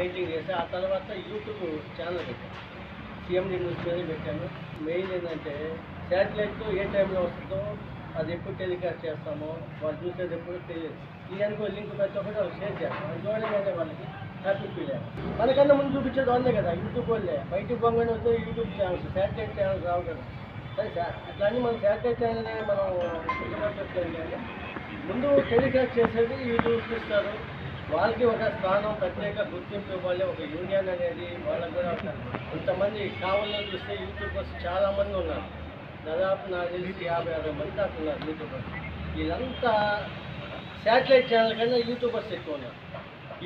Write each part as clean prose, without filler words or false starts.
Painting చేసి ఆ తర్వాత యూట్యూబ్ ఛానల్ పెట్టాను. సిఎండి న్యూస్ మీద పెట్టాను. మెయిన్ ఏంటంటే శాటిలైట్తో ఏ టైంలో వస్తుందో అది ఎప్పుడు టెలికాస్ట్ చేస్తామో వాళ్ళు చూసేది ఎప్పుడు తెలియదు. ఈ అనుకో లింక్ ప్రతి ఒక్కటి వాళ్ళు షేర్ చేస్తాం. అది చూడగానే వాళ్ళకి హ్యాపీ ఫీల్ అయ్యారు. మనకన్నా ముందు చూపించేది వాళ్ళే కదా, యూట్యూబ్ వాళ్ళే. బయటకు పోగానే వచ్చే యూట్యూబ్ ఛానల్స్, శాటిలైట్ ఛానల్స్ రావు కదా. సరే అట్లా అని మన శాటిలైట్ ఛానల్ని మనం ఇష్టపడట్లేదు. కానీ ముందు టెలికాస్ట్ చేసేది యూట్యూబ్ చూస్తారు. వాళ్ళకి ఒక స్థానం, ప్రత్యేక గుర్తింపు ఇవ్వాలి. ఒక యూనియన్ అనేది వాళ్ళకు కూడా ఉంటారు. కొంతమంది కావాలో చూస్తే యూట్యూబర్స్ చాలామంది ఉన్నారు. దాదాపు నాకు తెలిసి 50-60 మంది దాకా ఉన్నారు యూట్యూబర్స్. వీళ్ళంతా శాటిలైట్ ఛానల్ కన్నా యూట్యూబర్స్ ఎక్కువ ఉన్నారు.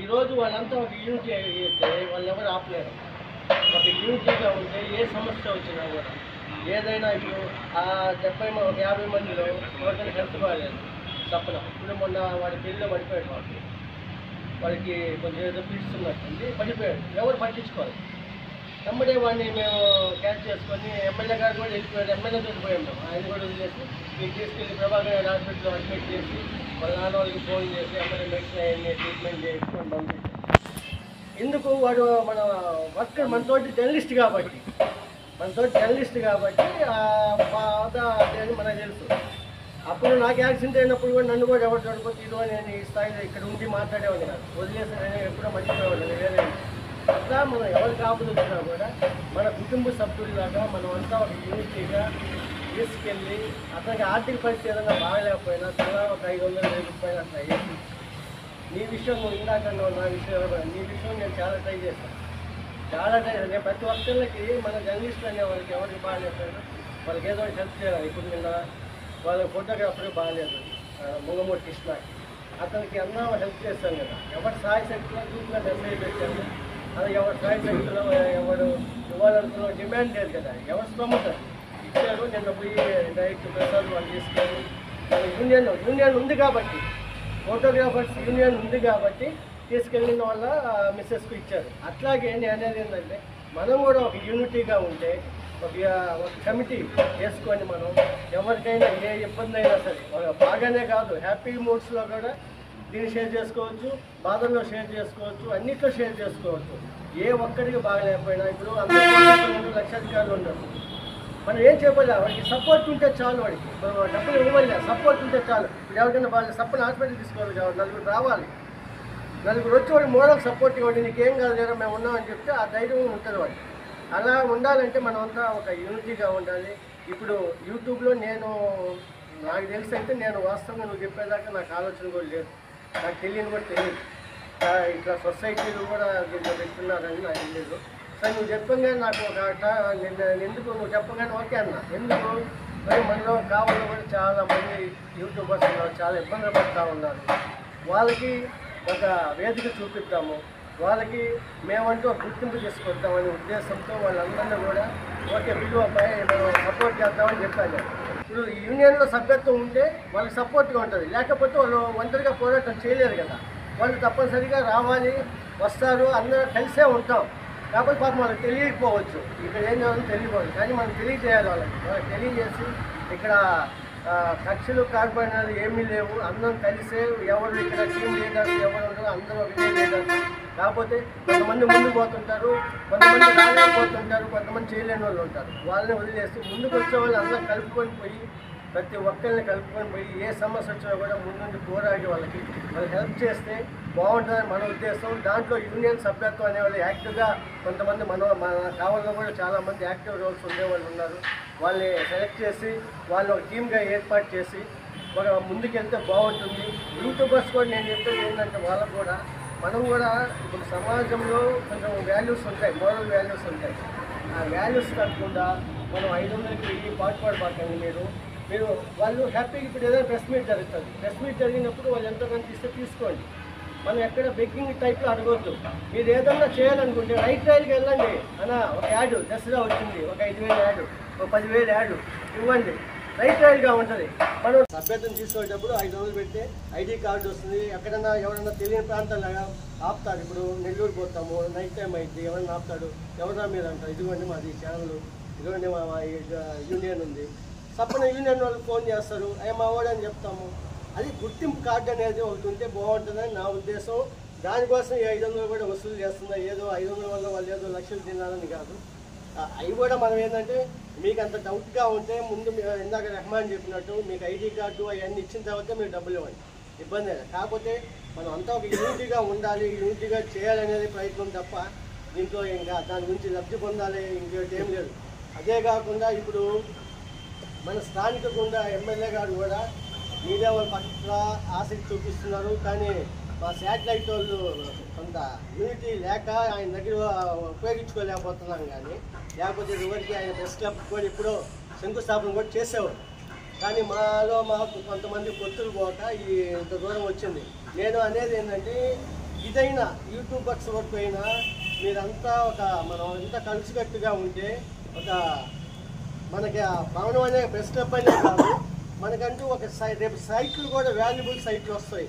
ఈరోజు వాళ్ళంతా ఒక యూనిటీ అయితే వాళ్ళు ఎవరు ఆపలేరు. ఒక యూనిటీగా ఉంటే ఏ సమస్య వచ్చినా కూడా ఏదైనా ఇప్పుడు ఆ 50 మందిలో ఒకరిని హెల్త్ బాగాలేదు తప్పన. ఇప్పుడు మొన్న వాడి పెళ్ళిలో పడిపోయాడు. వాడికి కొంచెం ఏదో పిలుస్తున్నట్టుంది, పడిపోయాడు. ఎవరు పట్టించుకోవాలి. వెంబడే వాడిని మేము క్యాచ్ చేసుకొని ఎమ్మెల్యే గారు కూడా వెళ్ళిపోయాడు. ఎమ్మెల్యే వెళ్ళిపోయాం మేము. ఆయన కూడా వదిలేసి మీకు తీసుకెళ్ళి ప్రభాకర్ హాస్పిటల్లో అడ్మిట్ చేసి వాళ్ళ నాన్న వాళ్ళకి ఫోన్ చేసి ఎమ్మెల్యే మెడిసిన్ అవన్నీ ట్రీట్మెంట్ చేసుకొని పంపించాం. ఎందుకు వాడు మన వర్క్ మనతోటి జర్నలిస్ట్ కాబట్టి బాధ అని మనకు తెలుసు. అప్పుడు నాకు యాక్సిడెంట్ అయినప్పుడు కూడా నన్ను కూడా ఎవరు చదువుకోవచ్చు ఇదో నేను ఈ స్థాయిలో ఇక్కడ ఉండి మాట్లాడేవాడిని కాదు. వదిలేసి నేను ఎప్పుడో మర్చిపోయేవాడిని వేరే. అట్లా మనం ఎవరు కాపులు వచ్చినా కూడా మన కుటుంబ సభ్యుల్లాగా మనం అంతా ఒక యూనిటీగా తీసుకెళ్ళి అతనికి ఆర్థిక పరిస్థితి ఏదైనా బాగలేకపోయినా చాలా ఒక 500,000 రూపాయలు అట్లా వేసి నీ విషయం నువ్వు ఇందాకన్నా నా విషయం నీ విషయం నేను చాలా ట్రై చేశాను. నేను ప్రతి ఒక్కళ్ళకి మన జర్నలిస్టులు అనే వాళ్ళకి ఎవరికి బాగాలేకపోయినా వాళ్ళకి ఏదో హెల్ప్ చేయాలి. ఇప్పుడు నిన్న వాళ్ళ ఫోటోగ్రాఫర్ బాగాలేదు ముంగమూడి కృష్ణ, అతనికి అన్నా హెల్ప్ చేస్తాను కదా. ఎవరి సాయి శక్తిలో చూసిన మెసేజ్ పెట్టాను. అది ఎవరి సాయి శక్తిలో ఎవరు ఇవ్వాలనుకున్న డిమాండ్ లేదు కదా. ఎవరు స్తోమతారు ఇచ్చారు. నిన్న పోయి డైరెక్ట్ ప్రసాద్ వాళ్ళు తీసుకొని యూనియన్ ఉంది కాబట్టి, ఫోటోగ్రాఫర్స్ యూనియన్ ఉంది కాబట్టి తీసుకెళ్ళిన వాళ్ళ మిస్సెస్కు ఇచ్చారు. అట్లాగే నేను అనేది ఏంటంటే మనం కూడా ఒక యూనిటీగా ఉంటే ఒక కమిటీ చేసుకొని మనం ఎవరికైనా ఏ ఇబ్బంది అయినా సరే బాగానే కాదు హ్యాపీ మూడ్స్లో కూడా దీన్ని షేర్ చేసుకోవచ్చు, బాధల్లో షేర్ చేసుకోవచ్చు, అన్నిట్లో షేర్ చేసుకోవచ్చు. ఏ ఒక్కరికి బాగలేకపోయినా ఇప్పుడు అందరూ లక్షాధికారులు ఉండరు. మనం ఏం చెప్పాలి, వాడికి సపోర్ట్ ఉంటే చాలు. వాడికి డబ్బులు ఇవ్వాలి, సపోర్ట్ ఉంటే చాలు. ఇప్పుడు ఎవరికైనా బాగా సపోర్ట్ హాస్పిటల్ తీసుకోవాలి కాబట్టి నలుగురు రావాలి. నలుగురు వచ్చి వాడికి మోరల్ సపోర్ట్ ఇవ్వండి, నీకేం కాదు లేదా మేము ఉన్నామని చెప్తే ఆ ధైర్యం ఉంటుంది వాడికి. అలా ఉండాలంటే మనమంతా ఒక యూనిటీగా ఉండాలి. ఇప్పుడు యూట్యూబ్లో నాకు తెలిసి అయితే నేను వాస్తవంగా నువ్వు చెప్పేదాకా నాకు ఆలోచన కూడా లేదు, నాకు తెలియని కూడా తెలియదు. ఇట్లా సొసైటీలు కూడా దీంట్లో పెట్టుకున్నారని నాకు తెలియదు. సరే నువ్వు చెప్పగానే నాకు ఎందుకు నువ్వు చెప్పగానే ఓకే అన్న. ఎందుకు మరి మనలో కావాలో కూడా చాలామంది యూట్యూబర్స్ ఉన్నారు, చాలా ఇబ్బందులు పడుతూ ఉన్నారు. వాళ్ళకి ఒక వేదిక చూపిద్దాము, వాళ్ళకి మేమంటూ ఒక గుర్తింపు తీసుకొద్దామనే ఉద్దేశంతో వాళ్ళందరినీ కూడా ఓకే విలువపై మనం సపోర్ట్ చేద్దామని చెప్పాను. ఇప్పుడు యూనియన్లో సభ్యత్వం ఉంటే వాళ్ళకి సపోర్ట్గా ఉంటుంది, లేకపోతే వాళ్ళు ఒంటరిగా పోరాటం చేయలేరు కదా. వాళ్ళు తప్పనిసరిగా రావాలి, వస్తారు, అందరూ కలిసే ఉంటాం. కాబట్టి పాపం వాళ్ళకి తెలియకపోవచ్చు, ఇక్కడ ఏం చేయాలో తెలియకపోవచ్చు. కానీ మనం తెలియజేయాలి వాళ్ళకి తెలియజేసి ఇక్కడ కక్షలు కార్పొరేట్లు ఏమీ లేవు, అందరం కలిసే ఎవరు ఇక్కడ టీం లీడర్స్ ఎవరు ఉంటారో అందరూ ఒకటే లీడర్స్. కాకపోతే కొంతమంది ముందు పోతుంటారు, కొంతమంది రాలేకపోతుంటారు, కొంతమంది చేయలేని వాళ్ళు ఉంటారు. వాళ్ళని వదిలేసి ముందుకు వచ్చే వాళ్ళు అందరూ కలుపుకొని పోయి ప్రతి ఒక్కరిని కలుపుకొని పోయి ఏ సమస్య వచ్చినా కూడా ముందుండి పోరాడి వాళ్ళకి హెల్ప్ చేస్తే బాగుంటుందని మన ఉద్దేశం. దాంట్లో యూనియన్ సభ్యత్వం అనేవాళ్ళు యాక్టివ్గా కొంతమంది మన కావాలో కూడా చాలామంది యాక్టివ్ రోల్స్ ఉండేవాళ్ళు ఉన్నారు. వాళ్ళని సెలెక్ట్ చేసి వాళ్ళు ఒక టీమ్గా ఏర్పాటు చేసి ఒక ముందుకెళ్తే బాగుంటుంది. యూట్యూబర్స్ కూడా నేను చెప్పేది ఏంటంటే వాళ్ళకు కూడా మనం కూడా ఇప్పుడు సమాజంలో కొంచెం వాల్యూస్ ఉంటాయి, మోరల్ వాల్యూస్ ఉంటాయి. ఆ వాల్యూస్ కాకుండా మనం 500కి పాటుపడబాకండి. మీరు వాళ్ళు హ్యాపీగా ఇప్పుడు ఏదైనా ప్రెస్ మీట్ జరుగుతుంది, ప్రెస్ మీట్ జరిగినప్పుడు వాళ్ళు ఎంతో కొంత ఇస్తే తీసుకోండి. మనం ఎక్కడ బెగ్గింగ్ టైప్లో అడగొద్దు. మీరు ఏదన్నా చేయాలనుకుంటే రైట్ రైల్కి వెళ్ళండి అన్న, ఒక యాడ్ దసరా వచ్చింది, ఒక 5,000 యాడ్, ఒక 10,000 యాడ్ ఇవ్వండి, రైట్ రైల్గా ఉంటుంది. మనం సభ్యతను తీసుకునేటప్పుడు 500 పెడితే ఐడి కార్డు వస్తుంది. ఎక్కడన్నా ఎవరన్నా తెలియని ప్రాంతాల్లో ఆపుతారు. ఇప్పుడు నెల్లూరు పోతాము, నైట్ టైం అయితే ఎవరన్నా ఆపుతాడు, ఎవరన్నా మీరు అంటారు ఇదిగోండి మాది ఛానల్, ఇదిగోండి మా యూనియన్ ఉంది. సపన యూనియన్ వాళ్ళకి ఫోన్ చేస్తారు, మా వాడు అని చెప్తాము. అది గుర్తింపు కార్డు అనేది ఒకటి ఉంటే బాగుంటుందని నా ఉద్దేశం. దానికోసం ఈ 500 కూడా వసూలు చేస్తుందా, ఏదో 500 వల్ల వాళ్ళు ఏదో లక్షలు తినాలని కాదు. అవి కూడా మనం ఏంటంటే మీకు అంత డౌట్గా ఉంటే ముందు ఇందాక రెహమాన్ చెప్పినట్టు మీకు ఐడి కార్డు అవన్నీ ఇచ్చిన తర్వాత మీరు డబ్బులు ఇవ్వండి, ఇబ్బంది లేదు. కాకపోతే మనం అంతా ఒక యూనిటీగా ఉండాలి, యూనిటీగా చేయాలనేది ప్రయత్నం తప్ప దీంట్లో ఇంకా దాని గురించి లబ్ధి పొందాలి ఇంకోటి ఏం లేదు. అదే కాకుండా ఇప్పుడు మన స్థానిక గుండా ఎమ్మెల్యే గారు కూడా మీడియా వాళ్ళ పట్ల ఆసక్తి చూపిస్తున్నారు. కానీ మా శాటిలైట్ వాళ్ళు కొంత యూనిటీ లేక ఆయన దగ్గర ఉపయోగించుకోలేకపోతున్నాం. కానీ లేకపోతే ఇదివరకు ఆయన ప్రెస్ క్లబ్ కూడా ఇప్పుడు శంకుస్థాపన కూడా చేసేవారు. కానీ మాకు కొంతమంది పొత్తులు పోక ఇంత దూరం వచ్చింది. నేను అనేది ఏంటంటే ఇదైనా యూట్యూబర్స్ వరకు అయినా మీరంతా మనం ఎంత కలిసికట్టుగా ఉంటే మనకి ఆ భవనం అనే ప్రెస్ క్లబ్ అనే కాదు, మనకంటూ రేపు సైట్లు కూడా వాల్యుబుల్ సైట్లు వస్తాయి,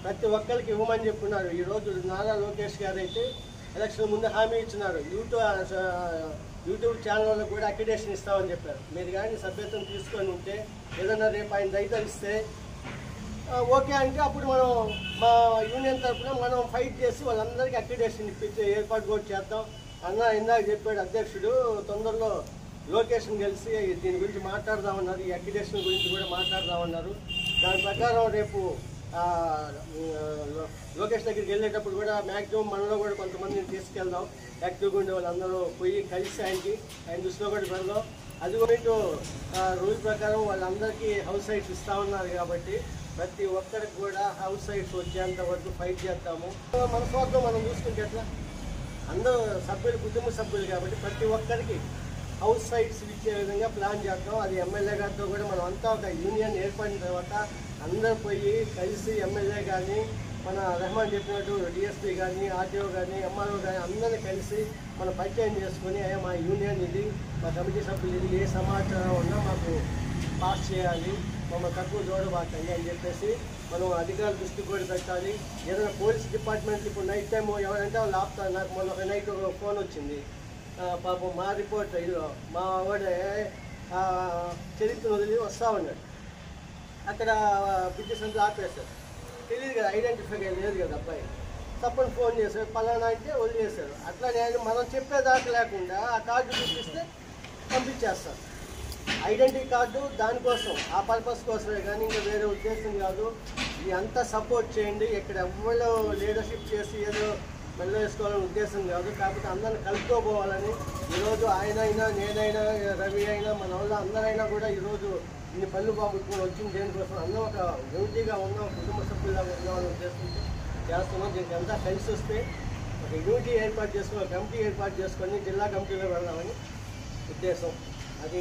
ప్రతి ఒక్కరికి ఇవ్వమని చెప్పున్నారు. ఈరోజు నారా లోకేష్ గారు అయితే ఎలక్షన్ ముందు హామీ ఇచ్చినారు, యూట్యూబ్ ఛానల్ వాళ్ళకు కూడా అక్రిడేషన్ ఇస్తామని చెప్పారు. మీరు కానీ సభ్యత్వం తీసుకొని ఉంటే ఏదన్నా రేపు ఆయన దయతలిస్తే ఓకే అంటే అప్పుడు మనం మా యూనియన్ తరఫున మనం ఫైట్ చేసి వాళ్ళందరికీ అక్రిడేషన్ ఇప్పించే ఏర్పాటు కూడా చేద్దాం. ఇందాక చెప్పాడు అధ్యక్షుడు, తొందరలో లొకేషన్ కలిసి దీని గురించి మాట్లాడదామన్నారు, ఈ అక్రిడేషన్ గురించి కూడా మాట్లాడదామన్నారు. దాని ప్రకారం రేపు లోకేష్ దగ్గరికి వెళ్ళేటప్పుడు కూడా మ్యాక్సిమం మనలో కూడా కొంతమందిని తీసుకెళ్దాం, యాక్టివ్గా ఉండే వాళ్ళందరూ పోయి కలిసి ఆయన దృష్టిలో కూడా పెడదాం. అది కూడా రూల్ ప్రకారం వాళ్ళందరికీ హౌస్ సైట్స్ ఇస్తా ఉన్నారు కాబట్టి ప్రతి ఒక్కరికి కూడా హౌస్ సైట్స్ వచ్చేంత వరకు ఫైట్ చేస్తాము. మన స్వార్థం మనం చూసుకుంటే ఎట్లా, అందరూ సభ్యులు కుటుంబ సభ్యులు కాబట్టి ప్రతి ఒక్కరికి హౌస్ సైట్స్ ఇచ్చే విధంగా ప్లాన్ చేద్దాం. అది ఎమ్మెల్యే గారితో కూడా మనం అంతా ఒక యూనియన్ ఏర్పడిన తర్వాత అందరూ పోయి కలిసి ఎమ్మెల్యే కానీ మన రెహమాన్ చెప్పినట్టు డిఎస్పీ కానీ ఆర్టీఓ కానీ ఎంఆర్ఓ కానీ అందరినీ కలిసి మనం పరిచయం చేసుకొని మా యూనియన్ ఇది, మా కమిటీ సభ్యులు ఇది, ఏ సమాచారం ఉన్నా మాకు పాస్ చేయాలి, మమ్మల్ని తక్కువ చూడబాకండి అని చెప్పేసి మనం అధికారుల దృష్టికి కూడా పెట్టాలి. ఏదైనా పోలీస్ డిపార్ట్మెంట్ ఇప్పుడు నైట్ టైం ఎవరంటే వాళ్ళు ఆపుతారు. నాకు మొన్న ఒక నైట్ ఫోన్ వచ్చింది, పాపం మా రిపోర్టర్ మా వాడే చరిత్రను వదిలి వస్తూ ఉన్నాడు, అక్కడ బ్రిడ్జెస్ అంతా ఆపేశారు. తెలియదు కదా, ఐడెంటిఫై లేదు కదా అబ్బాయి, తప్పని ఫోన్ చేశారు, పలానా అంటే వదిలేశారు. అట్లా నేను మనం చెప్పేదాకా లేకుండా ఆ కార్డు చూపిస్తే పంపించేస్తారు. ఐడెంటిటీ కార్డు దానికోసం, ఆ పర్పస్ కోసమే కానీ ఇంకా వేరే ఉద్దేశం కాదు. అంతా సపోర్ట్ చేయండి, ఇక్కడ ఎవరు లీడర్షిప్ చేసి ఏదో మెల్ల వేసుకోవాలని ఉద్దేశం కాదు. కాకపోతే అందరిని కలుపుకోపోవాలని ఈరోజు ఆయనైనా నేనైనా రవి అయినా మన వాళ్ళు అందరైనా కూడా ఈరోజు ఇన్ని పళ్ళు బాగుంటుకొని వచ్చింది దేనికోసం అందరూ ఒక యూనిటీగా ఉన్నాం, కుటుంబ సభ్యులాగా ఉన్నామని ఉద్దేశంతో చేస్తున్నాం. దీనికి అంతా కలిసి వస్తే ఒక యూనిటీ ఏర్పాటు చేసుకుని, ఒక కమిటీ ఏర్పాటు చేసుకొని జిల్లా కమిటీలో వెళ్దామని ఉద్దేశం. అది